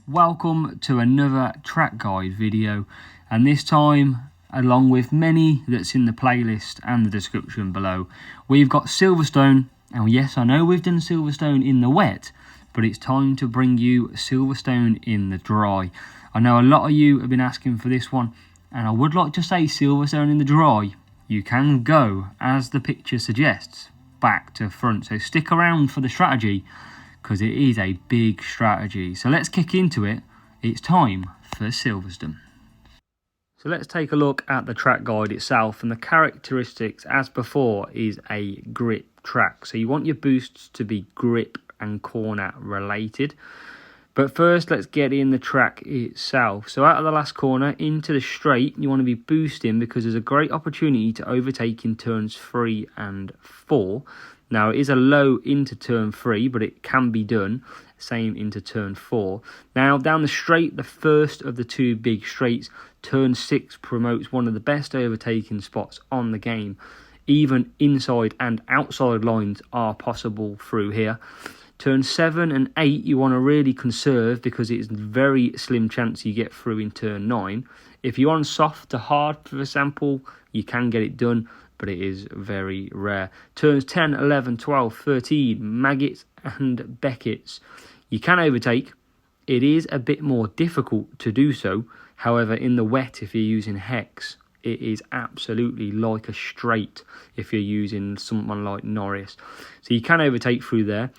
Welcome to another track guide video, and this time, along with many that's in the playlist and the description below, we've got Silverstone. And yes, I know we've done Silverstone in the wet, but it's time to bring you Silverstone in the dry. I know a lot of you have been asking for this one, and I would like to say Silverstone in the dry, you can go, as the picture suggests, back to front. So stick around for the strategy, because it is a big strategy. So let's kick into it. It's time for Silverstone. So let's take a look at the track guide itself, and the characteristics as before is a grip track. So you want your boosts to be grip and corner related. But first let's get in the track itself. So out of the last corner into the straight, you want to be boosting because there's a great opportunity to overtake in turns 3 and 4. Now, it is a low into turn 3, but it can be done. Same into turn 4. Now, down the straight, the first of the two big straights, turn 6 promotes one of the best overtaking spots on the game. Even inside and outside lines are possible through here. Turn 7 and 8, you want to really conserve because it's a very slim chance you get through in turn 9. If you're on soft to hard, for example, you can get it done, but it is very rare. Turns 10, 11, 12, 13, Maggots and Beckett's. You can overtake. It is a bit more difficult to do so. However, in the wet, if you're using Hex, it is absolutely like a straight if you're using someone like Norris. So you can overtake through there.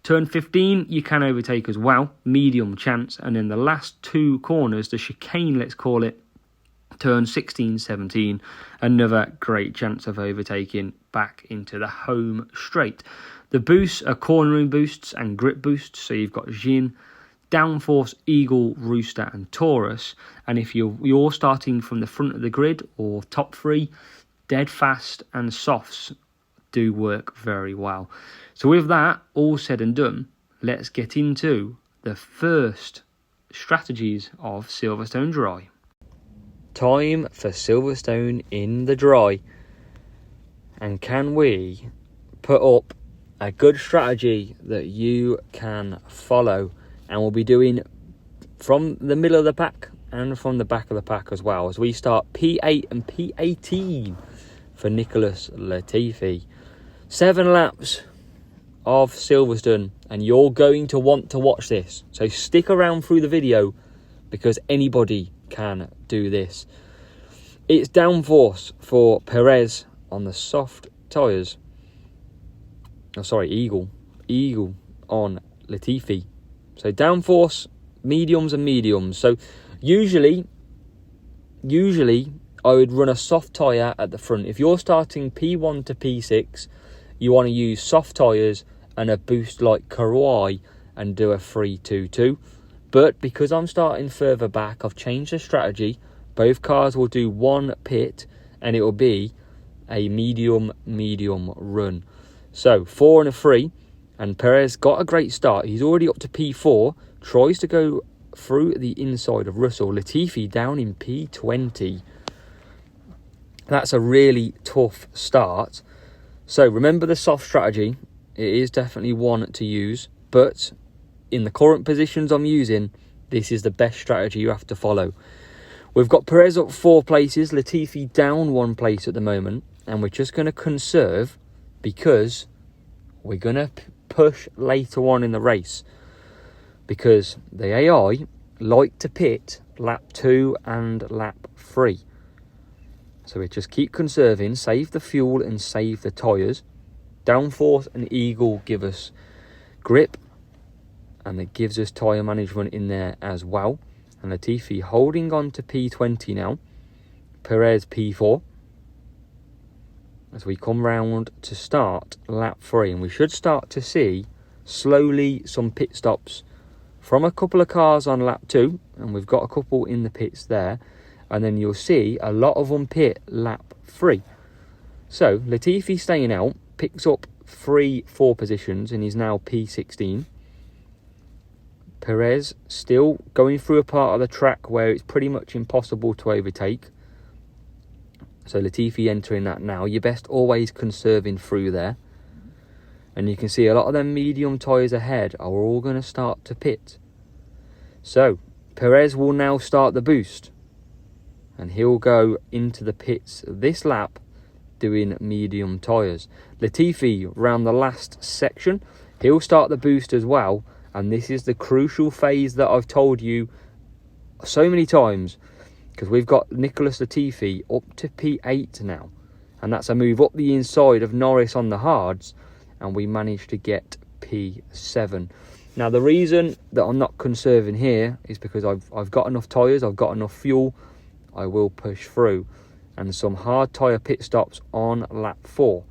Turn 15, you can overtake as well. Medium chance. And then the last two corners, the chicane, let's call it, turn 16, 17, another great chance of overtaking back into the home straight. The boosts are cornering boosts and grip boosts. So you've got Jin, Downforce, Eagle, Rooster and Taurus. And if you're starting from the front of the grid or top 3, Dead Fast and Softs do work very well. So with that all said and done, let's get into the first strategies of Silverstone Dry. Time for Silverstone in the dry. And can we put up a good strategy that you can follow? And we'll be doing from the middle of the pack and from the back of the pack as well, as we start P8 and P18 for Nicholas Latifi. 7 laps of Silverstone, and you're going to want to watch this. So stick around through the video because anybody can do this. It's downforce for Perez on the soft tyres. Oh, sorry, Eagle on Latifi. So downforce, mediums and mediums. So usually I would run a soft tyre at the front. If you're starting P1 to P6, you want to use soft tyres and a boost like Kawhi and do a 3-2-2. But because I'm starting further back, I've changed the strategy. Both cars will do one pit and it will be a medium run. So 4 and a 3, and Perez got a great start. He's already up to P4, tries to go through the inside of Russell. Latifi down in P20. That's a really tough start. So remember the soft strategy. It is definitely one to use, but in the current positions I'm using, this is the best strategy you have to follow. We've got Perez up 4 places, Latifi down 1 place at the moment, and we're just going to conserve because we're going to push later on in the race, because the AI like to pit lap 2 and lap 3. So we just keep conserving, save the fuel and save the tyres. Downforce and Eagle give us grip, and it gives us tyre management in there as well. And Latifi holding on to P20 now. Perez P4. As we come round to start lap 3, and we should start to see slowly some pit stops from a couple of cars on lap 2, and we've got a couple in the pits there. And then you'll see a lot of them pit lap 3. So Latifi staying out, picks up 3-4 positions and is now P16. Perez still going through a part of the track where it's pretty much impossible to overtake. So Latifi entering that now. You're best always conserving through there. And you can see a lot of them medium tyres ahead are all going to start to pit. So Perez will now start the boost, and he'll go into the pits this lap doing medium tyres. Latifi round the last section, he'll start the boost as well, and this is the crucial phase that I've told you so many times, because we've got Nicholas Latifi up to P8 now, and that's a move up the inside of Norris on the hards, and we managed to get P7. Now the reason that I'm not conserving here is because I've got enough tyres, I've got enough fuel, I will push through, and some hard tyre pit stops on lap 4.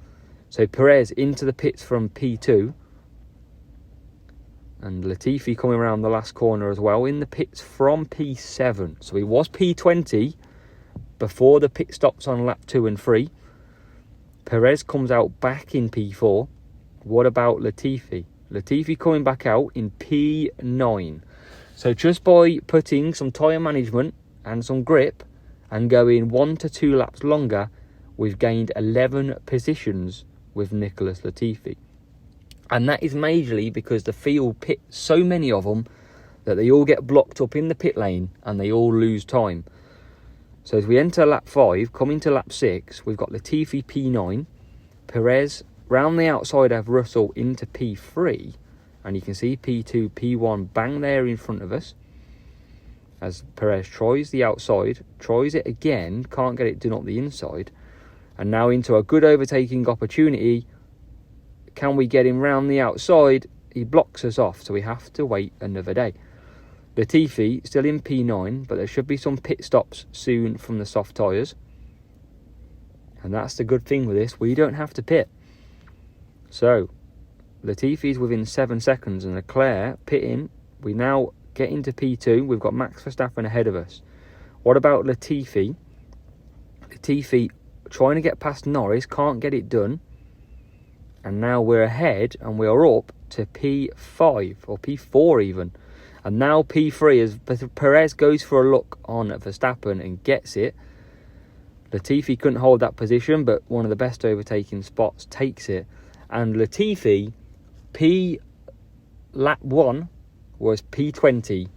So Perez into the pits from P2, and Latifi coming around the last corner as well in the pits from P7. So he was P20 before the pit stops on lap 2 and 3. Perez comes out back in P4. What about Latifi? Latifi coming back out in P9. So just by putting some tyre management and some grip and going 1 to 2 laps longer, we've gained 11 positions with Nicholas Latifi. And that is majorly because the field pit so many of them that they all get blocked up in the pit lane and they all lose time. So as we enter lap 5, coming to lap 6, we've got Latifi P9, Perez round the outside of Russell into P3, and you can see P2, P1 bang there in front of us. As Perez tries the outside, tries it again, can't get it done up the inside, and now into a good overtaking opportunity. Can we get him round the outside? He blocks us off, so we have to wait another day. Latifi still in P9, but there should be some pit stops soon from the soft tyres. And that's the good thing with this, we don't have to pit. So, Latifi's within 7 seconds, and Leclerc pitting. We now get into P2, we've got Max Verstappen ahead of us. What about Latifi? Latifi trying to get past Norris, can't get it done. And now we're ahead, and we are up to P5, or P4 even. And now P3, as Perez goes for a look on Verstappen and gets it. Latifi couldn't hold that position, but one of the best overtaking spots takes it. And Latifi, lap 1 was P20,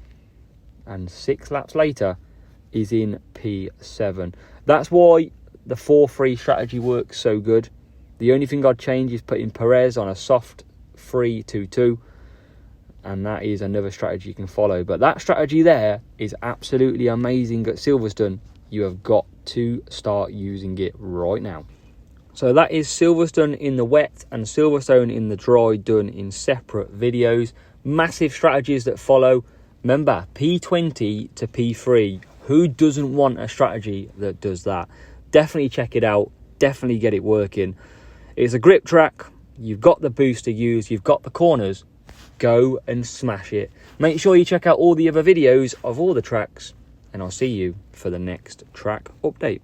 and 6 laps later is in P7. That's why the 4-3 strategy works so good. The only thing I'd change is putting Perez on a soft 3-2-2, and that is another strategy you can follow. But that strategy there is absolutely amazing at Silverstone. You have got to start using it right now. So that is Silverstone in the wet and Silverstone in the dry, done in separate videos. Massive strategies that follow. Remember, P20 to P3. Who doesn't want a strategy that does that? Definitely check it out. Definitely get it working. It's a grip track. You've got the boost to use. You've got the corners. Go and smash it. Make sure you check out all the other videos of all the tracks, and I'll see you for the next track update.